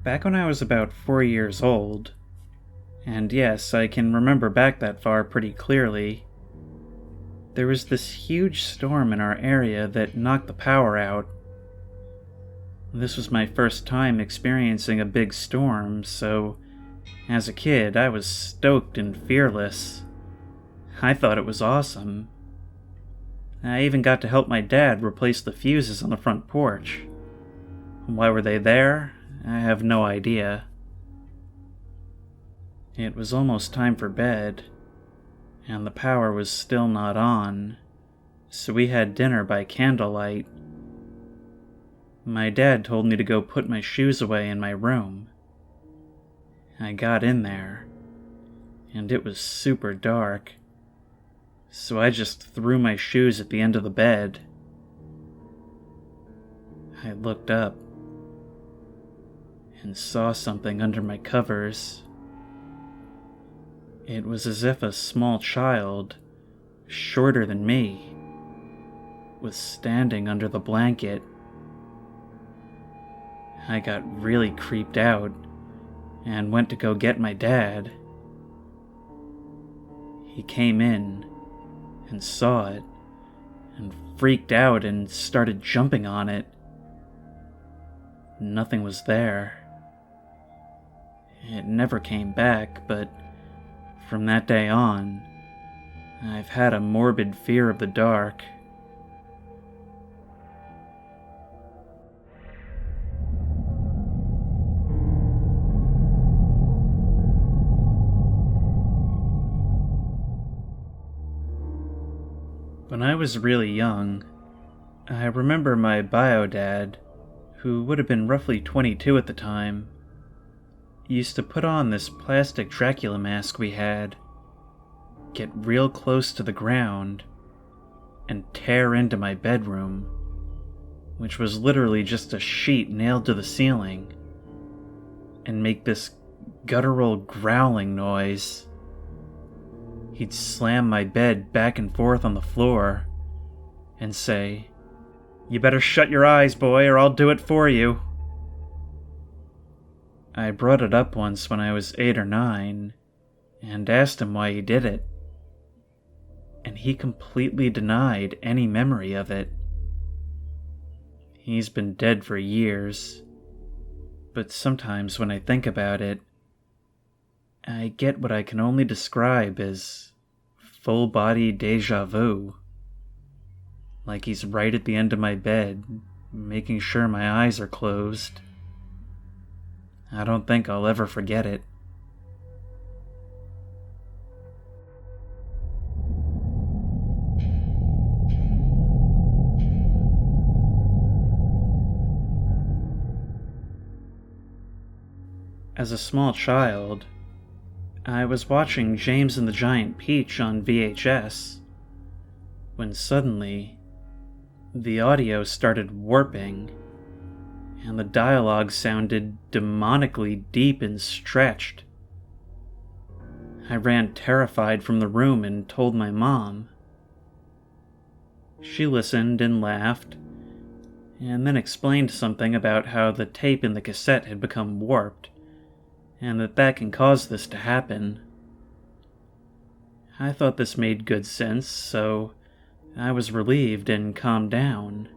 Back when I was about 4 years old, and yes, I can remember back that far pretty clearly, there was this huge storm in our area that knocked the power out. This was my first time experiencing a big storm, so as a kid I was stoked and fearless. I thought it was awesome. I even got to help my dad replace the fuses on the front porch. Why were they there? I have no idea. It was almost time for bed, and the power was still not on, so we had dinner by candlelight. My dad told me to go put my shoes away in my room. I got in there, and it was super dark, so I just threw my shoes at the end of the bed. I looked up and saw something under my covers. It was as if a small child, shorter than me, was standing under the blanket. I got really creeped out and went to go get my dad. He came in and saw it and freaked out and started jumping on it. Nothing was there. It never came back, but from that day on, I've had a morbid fear of the dark. When I was really young, I remember my bio dad, who would have been roughly 22 at the time, used to put on this plastic Dracula mask we had, get real close to the ground, and tear into my bedroom, which was literally just a sheet nailed to the ceiling, and make this guttural growling noise. He'd slam my bed back and forth on the floor and say, "You better shut your eyes, boy, or I'll do it for you." I brought it up once when I was 8 or 9 and asked him why he did it, and he completely denied any memory of it. He's been dead for years, but sometimes when I think about it, I get what I can only describe as full-body deja vu. Like he's right at the end of my bed, making sure my eyes are closed. I don't think I'll ever forget it. As a small child, I was watching James and the Giant Peach on VHS, when suddenly, the audio started warping, and the dialogue sounded demonically deep and stretched. I ran terrified from the room and told my mom. She listened and laughed, and then explained something about how the tape in the cassette had become warped, and that can cause this to happen. I thought this made good sense, so I was relieved and calmed down.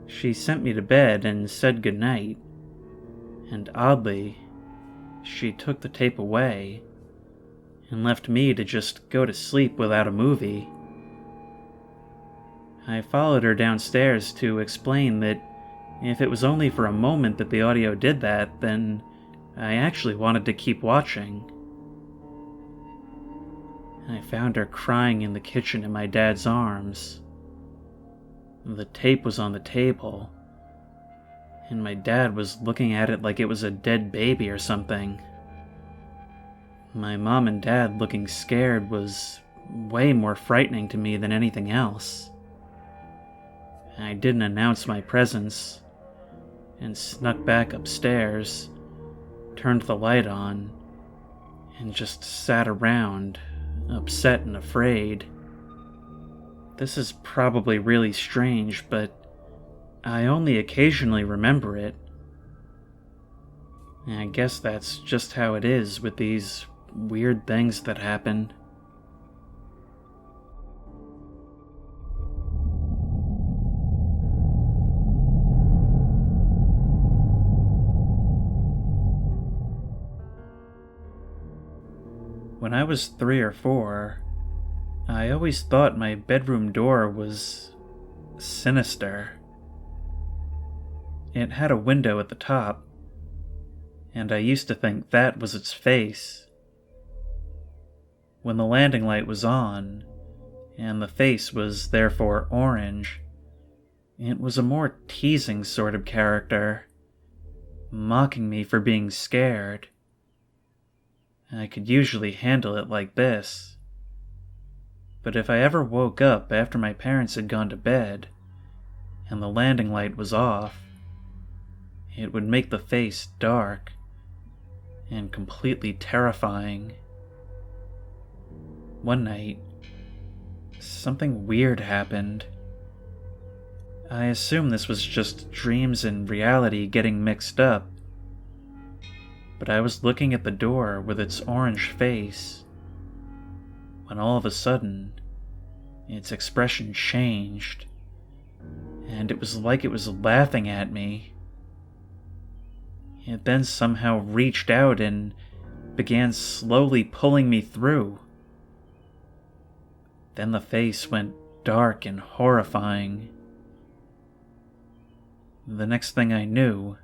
She sent me to bed and said goodnight, and oddly, she took the tape away and left me to just go to sleep without a movie. I followed her downstairs to explain that if it was only for a moment that the audio did that, then I actually wanted to keep watching. I found her crying in the kitchen in my dad's arms. The tape was on the table, and my dad was looking at it like it was a dead baby or something. My mom and dad looking scared was way more frightening to me than anything else. I didn't announce my presence, and snuck back upstairs, turned the light on, and just sat around, upset and afraid. This is probably really strange, but I only occasionally remember it. I guess that's just how it is with these weird things that happen. When I was 3 or 4, I always thought my bedroom door was sinister. It had a window at the top, and I used to think that was its face. When the landing light was on, and the face was therefore orange, it was a more teasing sort of character, mocking me for being scared. I could usually handle it like this. But if I ever woke up after my parents had gone to bed, and the landing light was off, it would make the face dark and completely terrifying. One night, something weird happened. I assume this was just dreams and reality getting mixed up, but I was looking at the door with its orange face, when all of a sudden, its expression changed, and it was like it was laughing at me. It then somehow reached out and began slowly pulling me through. Then the face went dark and horrifying. The next thing I knew,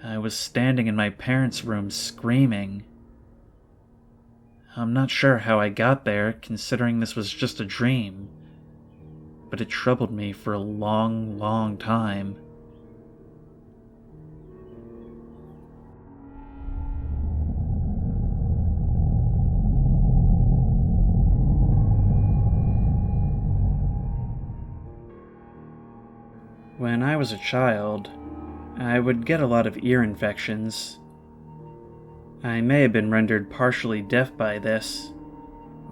I was standing in my parents' room screaming. I'm not sure how I got there, considering this was just a dream, but it troubled me for a long, long time. When I was a child, I would get a lot of ear infections. I may have been rendered partially deaf by this,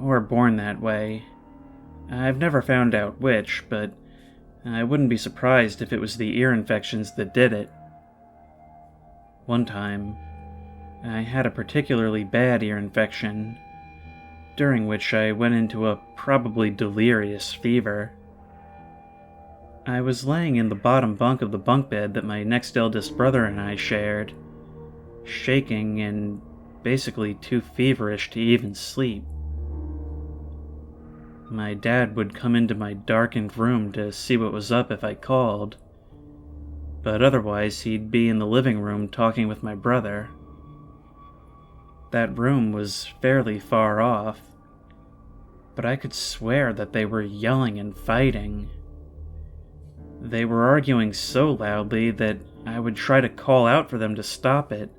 or born that way. I've never found out which, but I wouldn't be surprised if it was the ear infections that did it. One time, I had a particularly bad ear infection, during which I went into a probably delirious fever. I was laying in the bottom bunk of the bunk bed that my next eldest brother and I shared, shaking and basically too feverish to even sleep. My dad would come into my darkened room to see what was up if I called, but otherwise he'd be in the living room talking with my brother. That room was fairly far off, but I could swear that they were yelling and fighting. They were arguing so loudly that I would try to call out for them to stop it.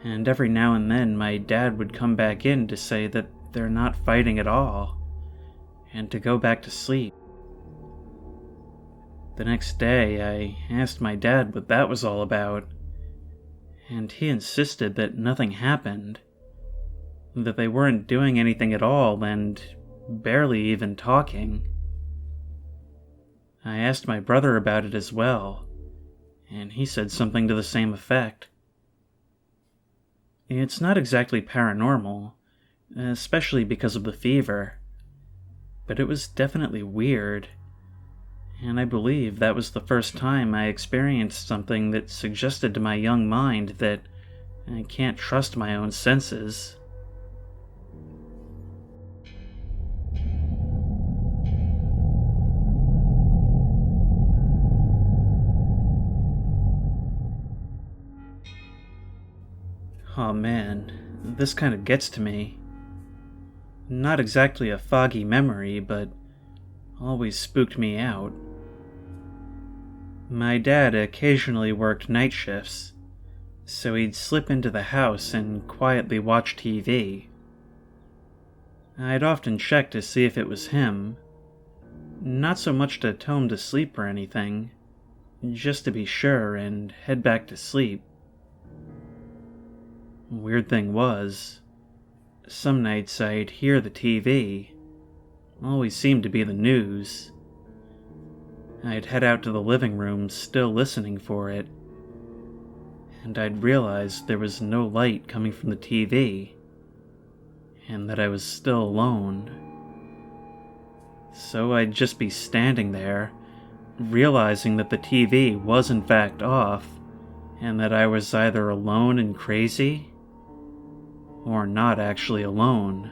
And every now and then my dad would come back in to say that they're not fighting at all, and to go back to sleep. The next day I asked my dad what that was all about, and he insisted that nothing happened, that they weren't doing anything at all and barely even talking. I asked my brother about it as well, and he said something to the same effect. It's not exactly paranormal, especially because of the fever, but it was definitely weird, and I believe that was the first time I experienced something that suggested to my young mind that I can't trust my own senses. Oh man, this kind of gets to me. Not exactly a foggy memory, but always spooked me out. My dad occasionally worked night shifts, so he'd slip into the house and quietly watch TV. I'd often check to see if it was him, not so much to tell him to sleep or anything, just to be sure and head back to sleep. Weird thing was, some nights I'd hear the TV. Always seemed to be the news. I'd head out to the living room, still listening for it. and I'd realized there was no light coming from the TV, and that I was still alone. So I'd just be standing there, realizing that the TV was in fact off, and that I was either alone and crazy, or not actually alone.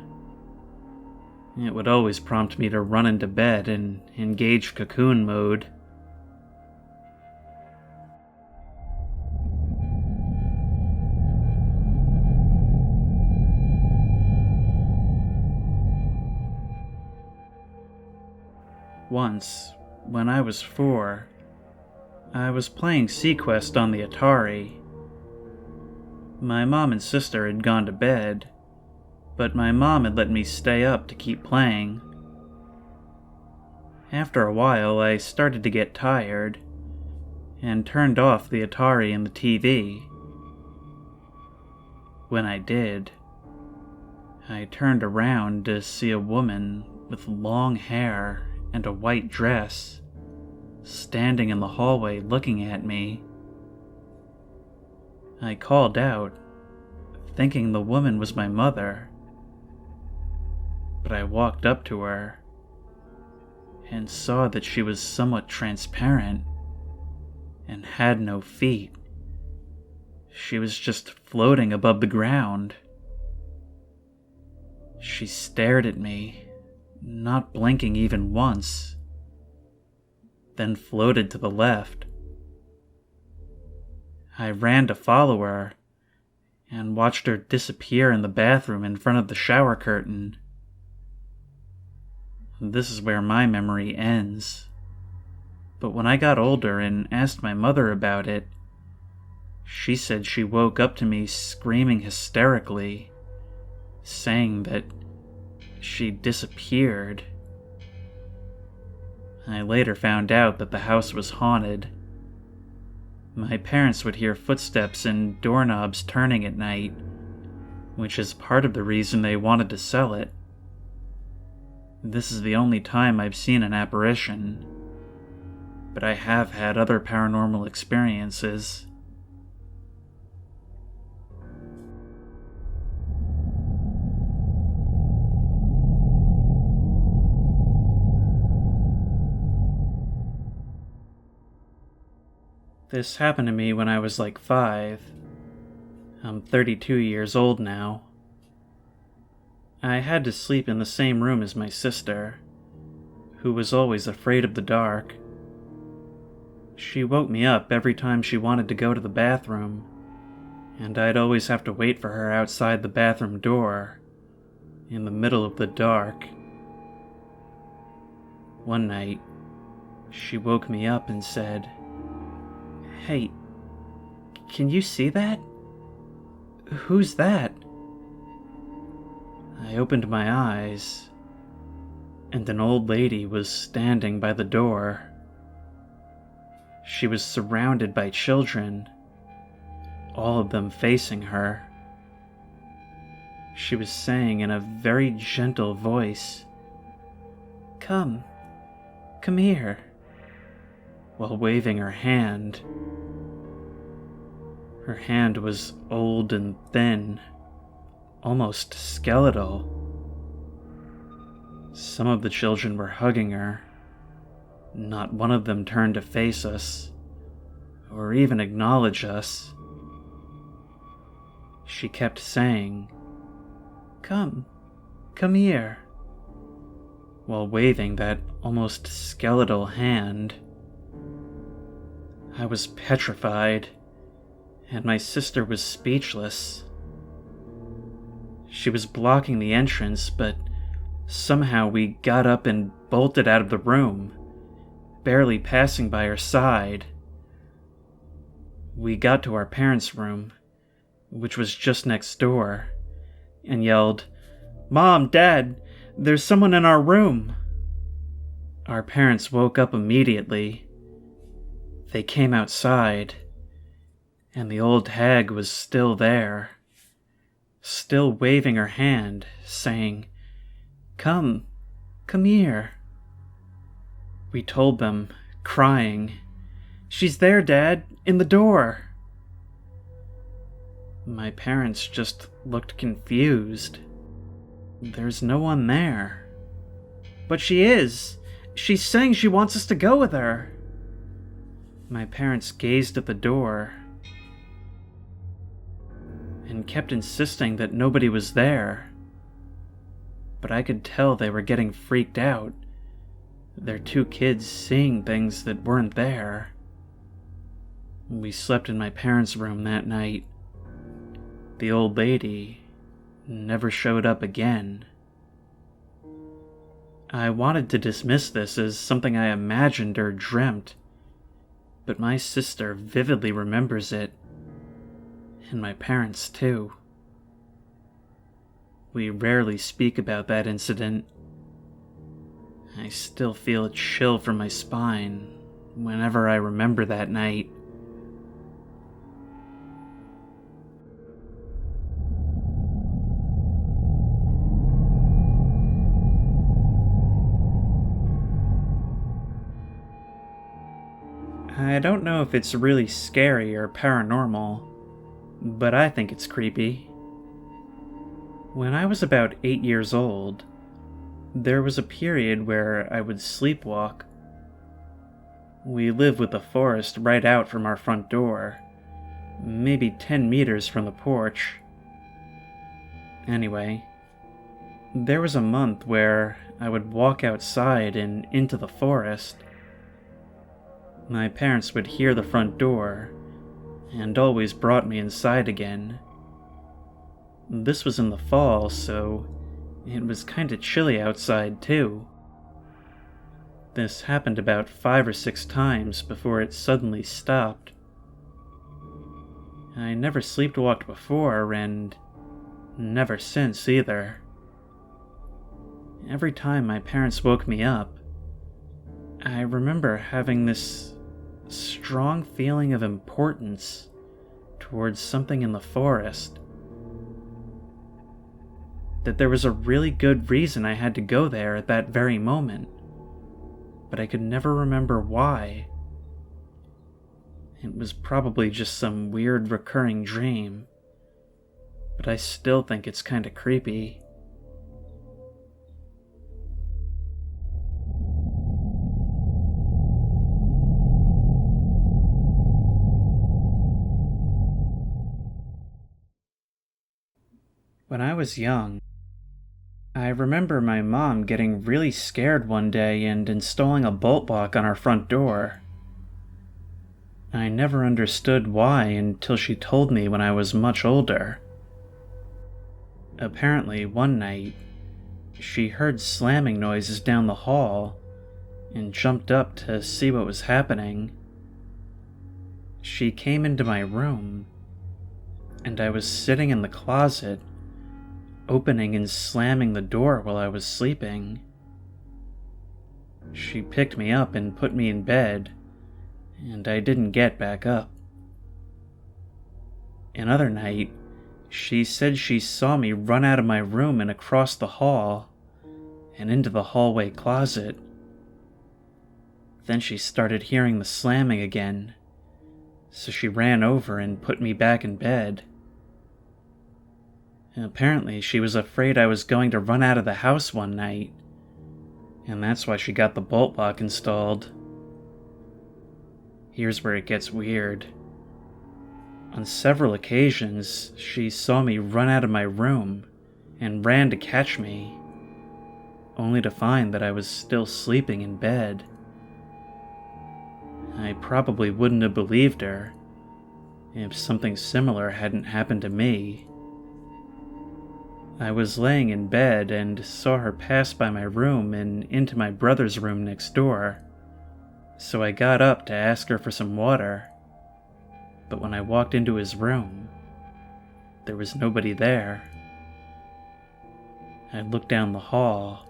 It would always prompt me to run into bed and engage cocoon mode. Once, when I was 4, I was playing Sequest on the Atari. My mom and sister had gone to bed, but my mom had let me stay up to keep playing. After a while, I started to get tired, and turned off the Atari and the TV. When I did, I turned around to see a woman with long hair and a white dress standing in the hallway looking at me. I called out, thinking the woman was my mother, but I walked up to her and saw that she was somewhat transparent and had no feet. She was just floating above the ground. She stared at me, not blinking even once, then floated to the left. I ran to follow her and watched her disappear in the bathroom in front of the shower curtain. This is where my memory ends. But when I got older and asked my mother about it, she said she woke up to me screaming hysterically, saying that she disappeared. I later found out that the house was haunted. My parents would hear footsteps and doorknobs turning at night, which is part of the reason they wanted to sell it. This is the only time I've seen an apparition, but I have had other paranormal experiences. This happened to me when I was like 5. I'm 32 years old now. I had to sleep in the same room as my sister, who was always afraid of the dark. She woke me up every time she wanted to go to the bathroom, and I'd always have to wait for her outside the bathroom door, in the middle of the dark. One night, she woke me up and said, "Hey, can you see that? Who's that?" I opened my eyes, and an old lady was standing by the door. She was surrounded by children, all of them facing her. She was saying in a very gentle voice, come here," while waving her hand. Her hand was old and thin, almost skeletal. Some of the children were hugging her. Not one of them turned to face us, or even acknowledge us. She kept saying, come here," while waving that almost skeletal hand. I was petrified, and my sister was speechless. She was blocking the entrance, but somehow we got up and bolted out of the room, barely passing by her side. We got to our parents' room, which was just next door, and yelled, "Mom, Dad, there's someone in our room." Our parents woke up immediately. They came outside, and the old hag was still there, still waving her hand, saying, come here." We told them, crying, "She's there, Dad, in the door." My parents just looked confused. There's no one there. But she is! She's saying she wants us to go with her! My parents gazed at the door and kept insisting that nobody was there. But I could tell they were getting freaked out. Their two kids seeing things that weren't there. We slept in my parents' room that night. The old lady never showed up again. I wanted to dismiss this as something I imagined or dreamt, but my sister vividly remembers it, and my parents too. We rarely speak about that incident. I still feel a chill from my spine whenever I remember that night. I don't know if it's really scary or paranormal, but I think it's creepy. When I was about 8 years old, there was a period where I would sleepwalk. We live with the forest right out from our front door, maybe 10 meters from the porch. Anyway, there was a month where I would walk outside and into the forest. My parents would hear the front door and always brought me inside again. This was in the fall, so it was kinda chilly outside too. This happened about 5 or 6 times before it suddenly stopped. I never sleepwalked before, and never since either. Every time my parents woke me up, I remember having this strong feeling of importance towards something in the forest. That there was a really good reason I had to go there at that very moment, but I could never remember why. It was probably just some weird recurring dream, but I still think it's kinda creepy. When I was young, I remember my mom getting really scared one day and installing a bolt lock on our front door. I never understood why until she told me when I was much older. Apparently, one night, she heard slamming noises down the hall and jumped up to see what was happening. She came into my room, and I was sitting in the closet, opening and slamming the door while I was sleeping. She picked me up and put me in bed, and I didn't get back up. Another night, she said she saw me run out of my room and across the hall, and into the hallway closet. Then she started hearing the slamming again, so she ran over and put me back in bed. Apparently, she was afraid I was going to run out of the house one night, and that's why she got the bolt lock installed. Here's where it gets weird. On several occasions, she saw me run out of my room and ran to catch me, only to find that I was still sleeping in bed. I probably wouldn't have believed her if something similar hadn't happened to me. I was laying in bed and saw her pass by my room and into my brother's room next door, so I got up to ask her for some water. But when I walked into his room, there was nobody there. I looked down the hall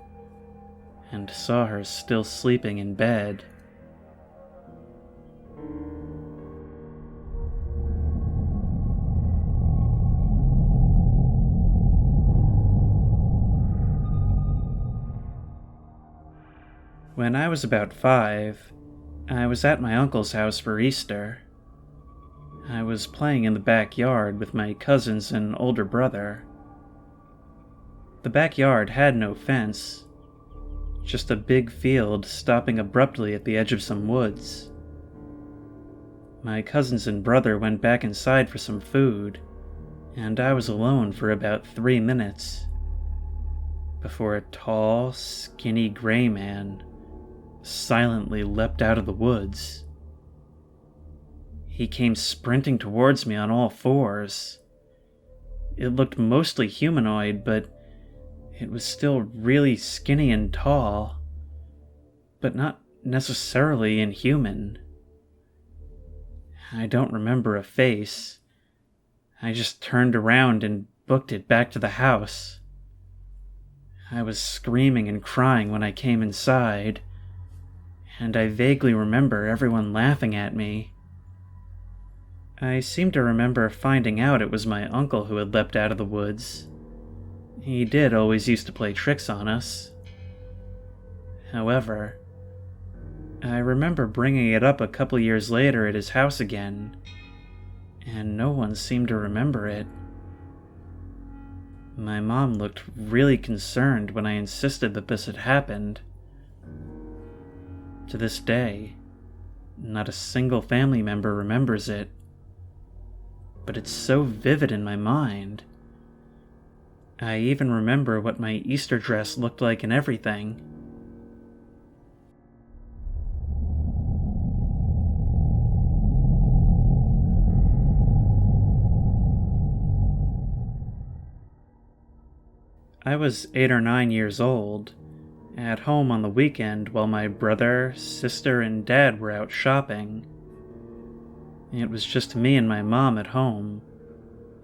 and saw her still sleeping in bed. When I was about 5, I was at my uncle's house for Easter. I was playing in the backyard with my cousins and older brother. The backyard had no fence, just a big field stopping abruptly at the edge of some woods. My cousins and brother went back inside for some food, and I was alone for about 3 minutes before a tall, skinny gray man silently leapt out of the woods. He came sprinting towards me on all fours. It looked mostly humanoid, but it was still really skinny and tall, but not necessarily inhuman. I don't remember a face. I just turned around and booked it back to the house. I was screaming and crying when I came inside, and I vaguely remember everyone laughing at me. I seem to remember finding out it was my uncle who had leapt out of the woods. He did always used to play tricks on us. However, I remember bringing it up a couple years later at his house again, and no one seemed to remember it. My mom looked really concerned when I insisted that this had happened. To this day, not a single family member remembers it, but it's so vivid in my mind. I even remember what my Easter dress looked like and everything. I was 8 or 9 years old, at home on the weekend while my brother, sister, and dad were out shopping. It was just me and my mom at home,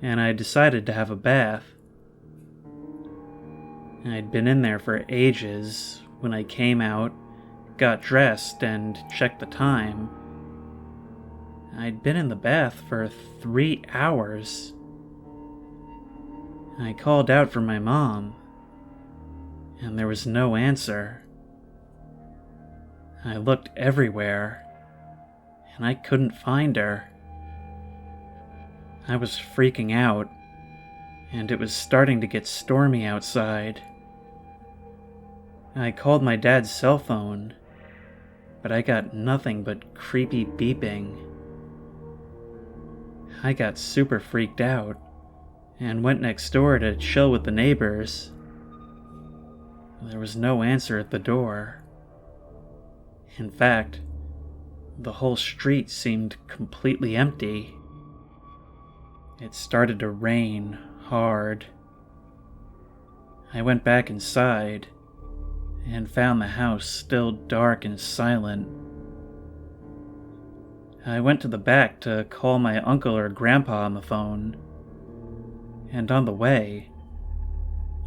and I decided to have a bath. I'd been in there for ages when I came out, got dressed, and checked the time. I'd been in the bath for 3 hours. I called out for my mom, and there was no answer. I looked everywhere, and I couldn't find her. I was freaking out, and it was starting to get stormy outside. I called my dad's cell phone, but I got nothing but creepy beeping. I got super freaked out and went next door to chill with the neighbors. There was no answer at the door. In fact, the whole street seemed completely empty. It started to rain hard. I went back inside and found the house still dark and silent. I went to the back to call my uncle or grandpa on the phone, and on the way,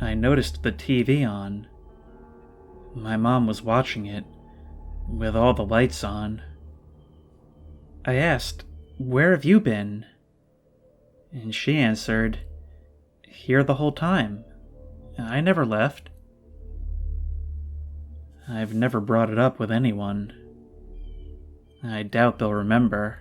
I noticed the TV on. My mom was watching it, with all the lights on. I asked, "Where have you been?" And she answered, "Here the whole time. I never left." I've never brought it up with anyone. I doubt they'll remember.